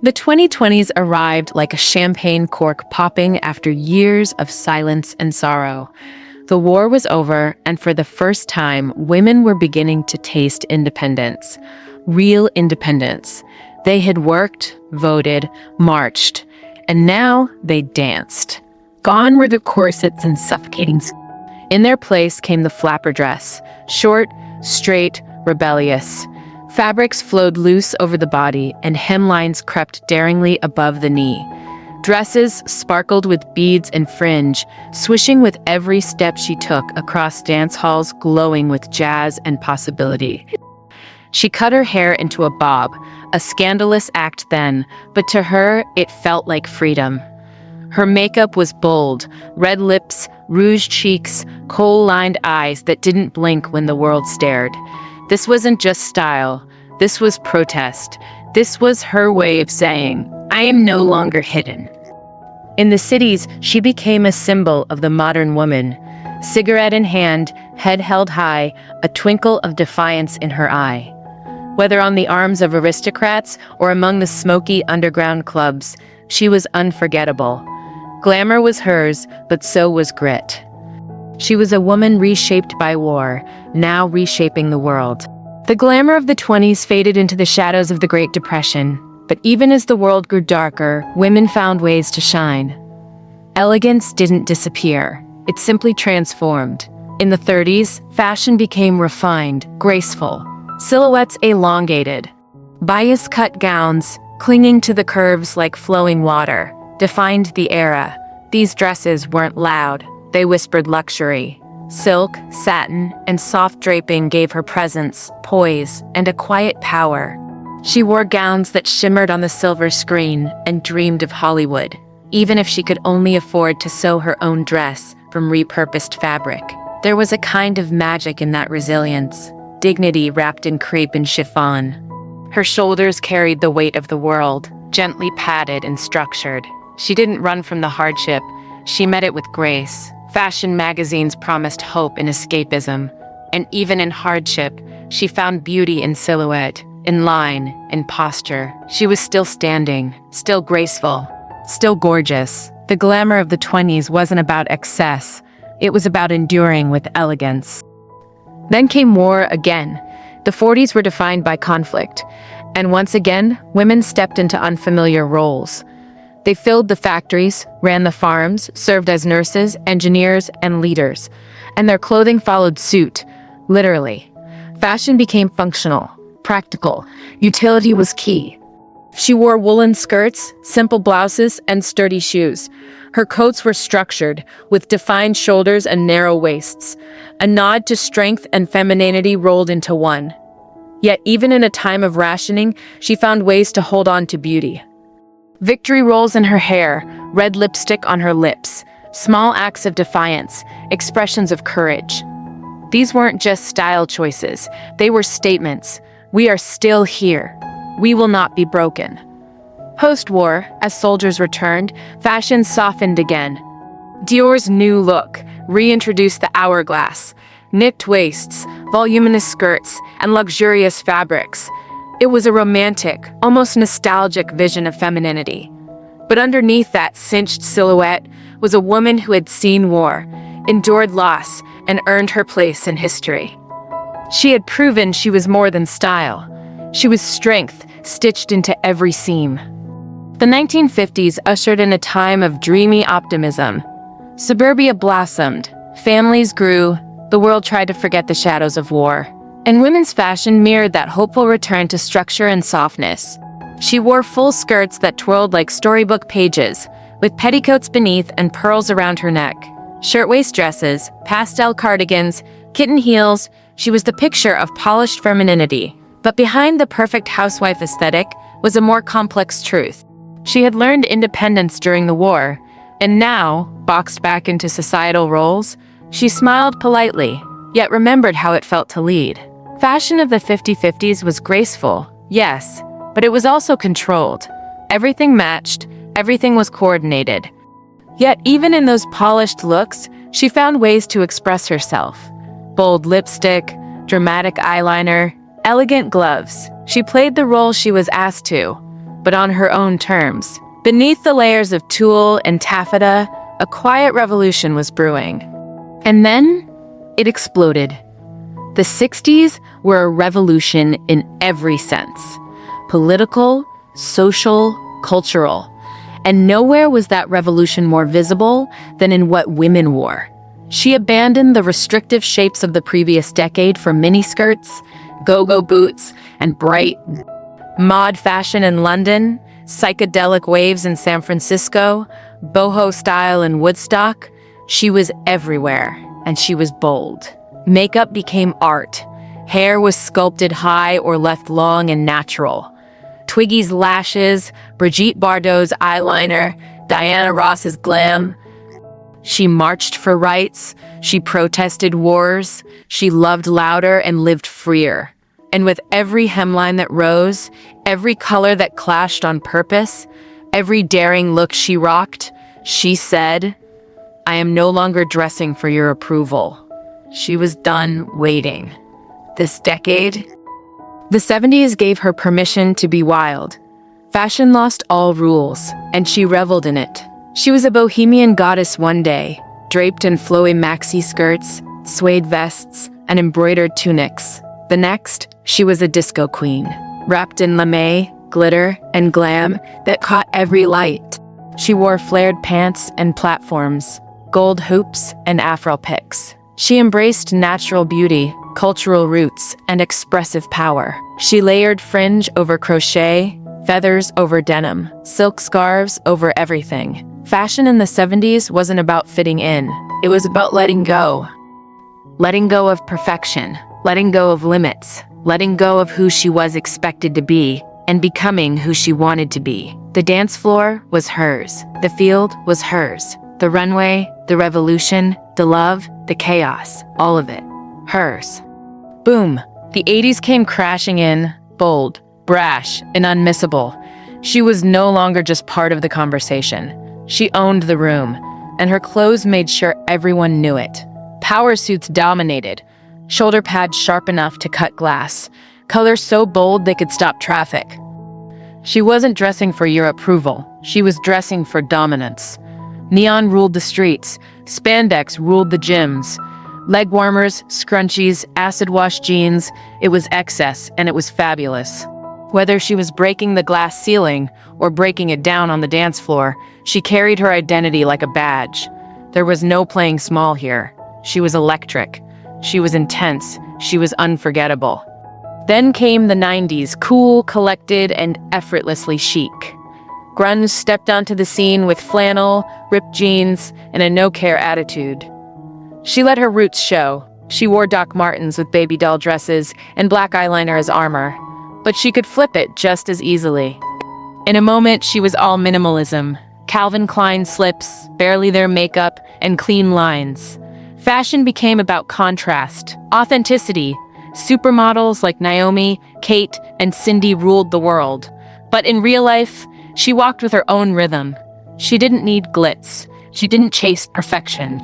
The 2020s arrived like a champagne cork popping after years of silence and sorrow. The war was over, and for the first time, women were beginning to taste independence. Real independence. They had worked, voted, marched, and now they danced. Gone were the corsets and suffocating. In their place came the flapper dress, short, straight, rebellious. Fabrics flowed loose over the body, and hemlines crept daringly above the knee. Dresses sparkled with beads and fringe, swishing with every step she took across dance halls glowing with jazz and possibility. She cut her hair into a bob, a scandalous act then, but to her it felt like freedom. Her makeup was bold, red lips, rouged cheeks, kohl-lined eyes that didn't blink when the world stared. This wasn't just style, this was protest. This was her way of saying, I am no longer hidden. In the cities, she became a symbol of the modern woman. Cigarette in hand, head held high, a twinkle of defiance in her eye. Whether on the arms of aristocrats or among the smoky underground clubs, she was unforgettable. Glamour was hers, but so was grit. She was a woman reshaped by war, now reshaping the world. The glamour of the 20s faded into the shadows of the Great Depression, but even as the world grew darker, women found ways to shine. Elegance didn't disappear, it simply transformed. In the 30s, fashion became refined, graceful, silhouettes elongated. Bias-cut gowns, clinging to the curves like flowing water, defined the era. These dresses weren't loud. They whispered luxury. Silk, satin, and soft draping gave her presence, poise, and a quiet power. She wore gowns that shimmered on the silver screen and dreamed of Hollywood, even if she could only afford to sew her own dress from repurposed fabric. There was a kind of magic in that resilience, dignity wrapped in crepe and chiffon. Her shoulders carried the weight of the world, gently padded and structured. She didn't run from the hardship, she met it with grace. Fashion magazines promised hope in escapism, and even in hardship, she found beauty in silhouette, in line, in posture. She was still standing, still graceful, still gorgeous. The glamour of the 20s wasn't about excess, it was about enduring with elegance. Then came war again. The 40s were defined by conflict, and once again, women stepped into unfamiliar roles. They filled the factories, ran the farms, served as nurses, engineers, and leaders. And their clothing followed suit, literally. Fashion became functional, practical. Utility was key. She wore woolen skirts, simple blouses, and sturdy shoes. Her coats were structured, with defined shoulders and narrow waists. A nod to strength and femininity rolled into one. Yet even in a time of rationing, she found ways to hold on to beauty. Victory rolls in her hair, red lipstick on her lips, small acts of defiance, expressions of courage. These weren't just style choices, they were statements. We are still here. We will not be broken. Post-war, as soldiers returned, fashion softened again. Dior's new look reintroduced the hourglass, nipped waists, voluminous skirts, and luxurious fabrics. It was a romantic, almost nostalgic vision of femininity. But underneath that cinched silhouette was a woman who had seen war, endured loss, and earned her place in history. She had proven she was more than style. She was strength, stitched into every seam. The 1950s ushered in a time of dreamy optimism. Suburbia blossomed, families grew, the world tried to forget the shadows of war. And women's fashion mirrored that hopeful return to structure and softness. She wore full skirts that twirled like storybook pages, with petticoats beneath and pearls around her neck. Shirtwaist dresses, pastel cardigans, kitten heels, she was the picture of polished femininity. But behind the perfect housewife aesthetic was a more complex truth. She had learned independence during the war, and now, boxed back into societal roles, she smiled politely, yet remembered how it felt to lead. Fashion of the 50s was graceful, yes, but it was also controlled. Everything matched, everything was coordinated. Yet even in those polished looks, she found ways to express herself. Bold lipstick, dramatic eyeliner, elegant gloves. She played the role she was asked to. but on her own terms. Beneath the layers of tulle and taffeta, a quiet revolution was brewing. And then it exploded. The 60s were a revolution in every sense: political, social, cultural. And nowhere was that revolution more visible than in what women wore. She abandoned the restrictive shapes of the previous decade for miniskirts, go-go boots, and bright mod fashion in London, psychedelic waves in San Francisco, boho style in Woodstock. She was everywhere, and she was bold. Makeup became art. Hair was sculpted high or left long and natural. Twiggy's lashes, Brigitte Bardot's eyeliner, Diana Ross's glam. She marched for rights, she protested wars, she loved louder and lived freer. And with every hemline that rose, every color that clashed on purpose, every daring look she rocked, she said, "I am no longer dressing for your approval." She was done waiting. This decade, the 70s gave her permission to be wild. Fashion lost all rules, and she reveled in it. She was a bohemian goddess one day, draped in flowy maxi skirts, suede vests, and embroidered tunics. The next, she was a disco queen, wrapped in lame, glitter, and glam that caught every light. She wore flared pants and platforms, gold hoops and afro picks. She embraced natural beauty, cultural roots, and expressive power. She layered fringe over crochet, feathers over denim, silk scarves over everything. Fashion in the 70s wasn't about fitting in. It was about letting go. Letting go of perfection, letting go of limits, letting go of who she was expected to be, and becoming who she wanted to be. The dance floor was hers. The field was hers. The runway, the revolution, the love, the chaos, all of it. Hers. Boom. The 80s came crashing in, bold, brash, and unmissable. She was no longer just part of the conversation. She owned the room, and her clothes made sure everyone knew it. Power suits dominated. Shoulder pads sharp enough to cut glass. Colors so bold they could stop traffic. She wasn't dressing for your approval. She was dressing for dominance. Neon ruled the streets. Spandex ruled the gyms. Leg warmers, scrunchies, acid wash jeans. It was excess, and it was fabulous. Whether she was breaking the glass ceiling or breaking it down on the dance floor, she carried her identity like a badge. There was no playing small here. She was electric. She was intense. She was unforgettable. Then came the 90s, cool, collected, and effortlessly chic. Grunge stepped onto the scene with flannel, ripped jeans, and a no-care attitude. She let her roots show. She wore Doc Martens with baby doll dresses and black eyeliner as armor. But she could flip it just as easily. In a moment, she was all minimalism. Calvin Klein slips, barely their makeup, and clean lines. Fashion became about contrast, authenticity. Supermodels like Naomi, Kate, and Cindy ruled the world. But in real life, she walked with her own rhythm. She didn't need glitz. She didn't chase perfection.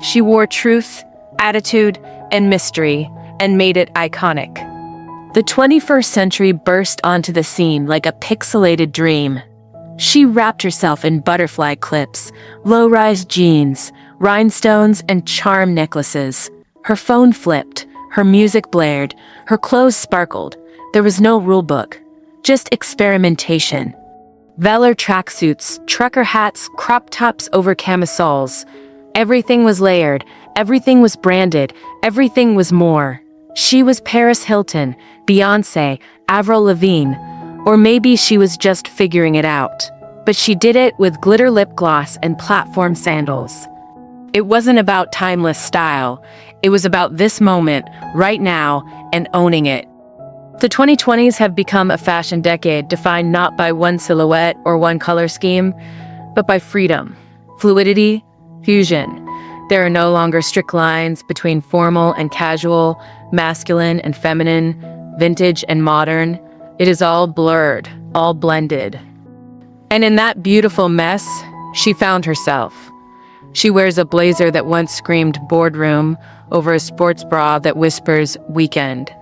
She wore truth, attitude, and mystery, and made it iconic. The 21st century burst onto the scene like a pixelated dream. She wrapped herself in butterfly clips, low-rise jeans, rhinestones, and charm necklaces. Her phone flipped, her music blared, her clothes sparkled. There was no rulebook, just experimentation. Velour tracksuits, trucker hats, crop tops over camisoles. Everything was layered, everything was branded, everything was more. She was Paris Hilton, Beyoncé, Avril Lavigne, or maybe she was just figuring it out. But she did it with glitter lip gloss and platform sandals. It wasn't about timeless style. It was about this moment, right now, and owning it. The 2020s have become a fashion decade defined not by one silhouette or one color scheme, but by freedom, fluidity, fusion. There are no longer strict lines between formal and casual, masculine and feminine, vintage and modern. It is all blurred, all blended. And in that beautiful mess, she found herself. She wears a blazer that once screamed boardroom over a sports bra that whispers weekend.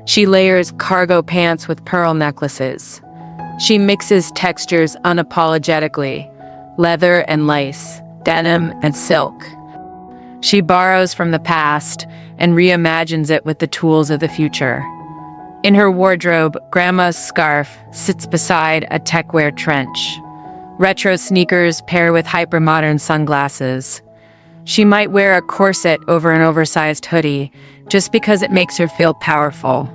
She layers cargo pants with pearl necklaces. She mixes textures unapologetically, leather and lace, denim and silk. She borrows from the past and reimagines it with the tools of the future. In her wardrobe, Grandma's scarf sits beside a techwear trench. Retro sneakers pair with hypermodern sunglasses. She might wear a corset over an oversized hoodie just because it makes her feel powerful.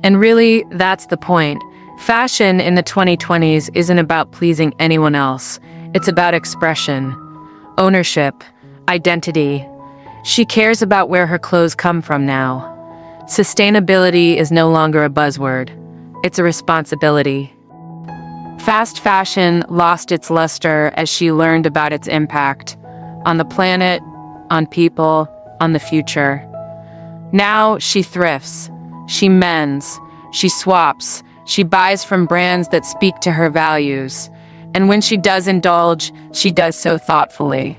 And really, that's the point. Fashion in the 2020s isn't about pleasing anyone else. It's about expression, ownership, identity. She cares about where her clothes come from now. Sustainability is no longer a buzzword. It's a responsibility. Fast fashion lost its luster as she learned about its impact on the planet, on people, on the future. Now she thrifts, she mends, she swaps, she buys from brands that speak to her values. And when she does indulge, she does so thoughtfully.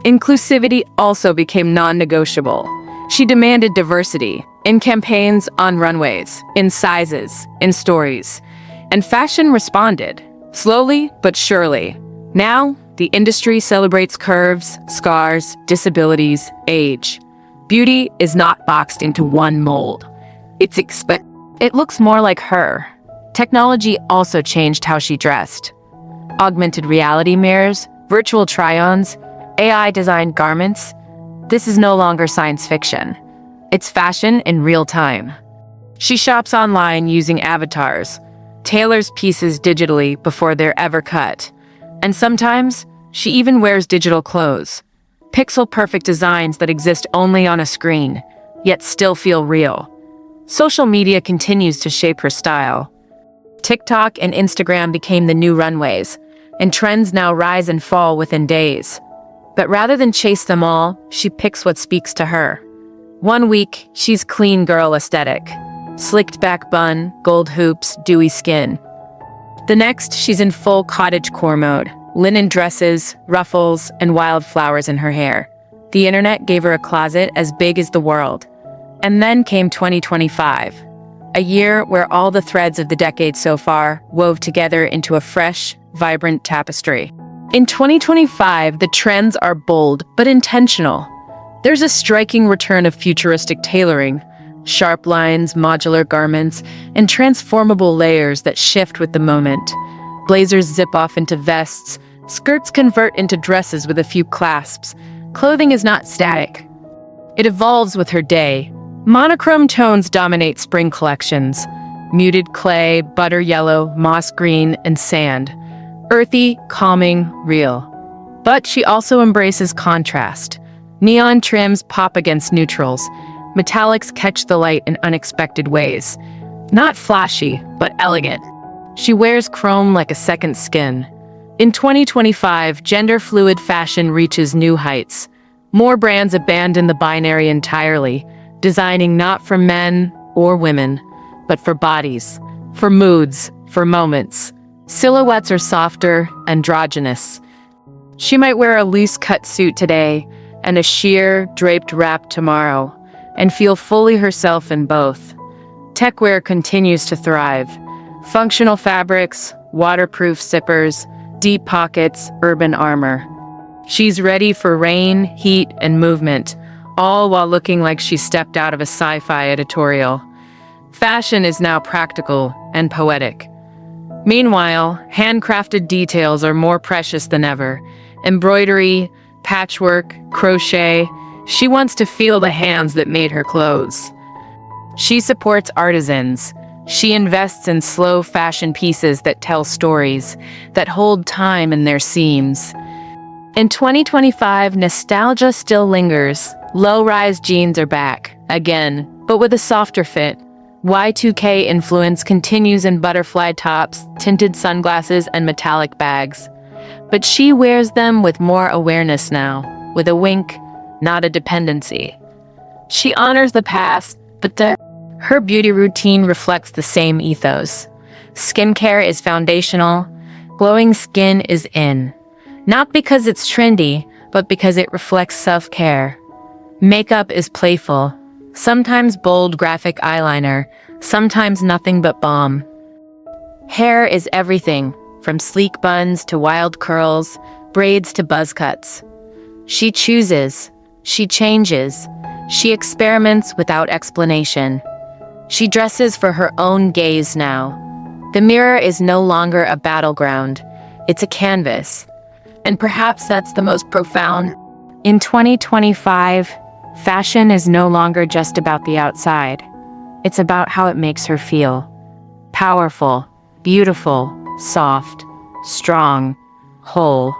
Inclusivity also became non-negotiable. She demanded diversity in campaigns, on runways, in sizes, in stories. And fashion responded, slowly but surely. Now, the industry celebrates curves, scars, disabilities, age. Beauty is not boxed into one mold. It looks more like her. Technology also changed how she dressed. Augmented reality mirrors, virtual try-ons, AI-designed garments. This is no longer science fiction. It's fashion in real time. She shops online using avatars, tailors pieces digitally before they're ever cut. And sometimes, she even wears digital clothes. Pixel-perfect designs that exist only on a screen, yet still feel real. Social media continues to shape her style. TikTok and Instagram became the new runways, and trends now rise and fall within days. But rather than chase them all, she picks what speaks to her. One week, she's clean girl aesthetic. Slicked back bun, gold hoops, dewy skin. The next, she's in full cottagecore mode. Linen dresses, ruffles, and wildflowers in her hair. The internet gave her a closet as big as the world. And then came 2025. A year where all the threads of the decade so far wove together into a fresh, vibrant tapestry. In 2025, the trends are bold but intentional. There's a striking return of futuristic tailoring, sharp lines, modular garments, and transformable layers that shift with the moment. Blazers zip off into vests, skirts convert into dresses with a few clasps. Clothing is not static. It evolves with her day. Monochrome tones dominate spring collections. Muted clay, butter yellow, moss green, and sand. Earthy, calming, real. But she also embraces contrast. Neon trims pop against neutrals. Metallics catch the light in unexpected ways. Not flashy, but elegant. She wears chrome like a second skin. In 2025, gender-fluid fashion reaches new heights. More brands abandon the binary entirely, designing not for men or women, but for bodies, for moods, for moments. Silhouettes are softer, androgynous. She might wear a loose-cut suit today and a sheer, draped wrap tomorrow, and feel fully herself in both. Techwear continues to thrive. Functional fabrics, waterproof zippers, deep pockets, urban armor. She's ready for rain, heat, and movement, all while looking like she stepped out of a sci-fi editorial. Fashion is now practical and poetic. Meanwhile, handcrafted details are more precious than ever. Embroidery, patchwork, crochet. She wants to feel the hands that made her clothes. She supports artisans. She invests in slow fashion pieces that tell stories, that hold time in their seams. In 2025, nostalgia still lingers. Low-rise jeans are back, again, but with a softer fit. Y2K influence continues in butterfly tops, tinted sunglasses, and metallic bags. But she wears them with more awareness now, with a wink, not a dependency. She honors the past, but her beauty routine reflects the same ethos. Skincare is foundational. Glowing skin is in. Not because it's trendy, but because it reflects self-care. Makeup is playful. Sometimes bold graphic eyeliner, sometimes nothing but balm. Hair is everything, from sleek buns to wild curls, braids to buzz cuts. She chooses, she changes, she experiments without explanation. She dresses for her own gaze now. The mirror is no longer a battleground, it's a canvas. And perhaps that's the most profound. In 2025, fashion is no longer just about the outside. It's about how it makes her feel. Powerful, beautiful, soft, strong, whole.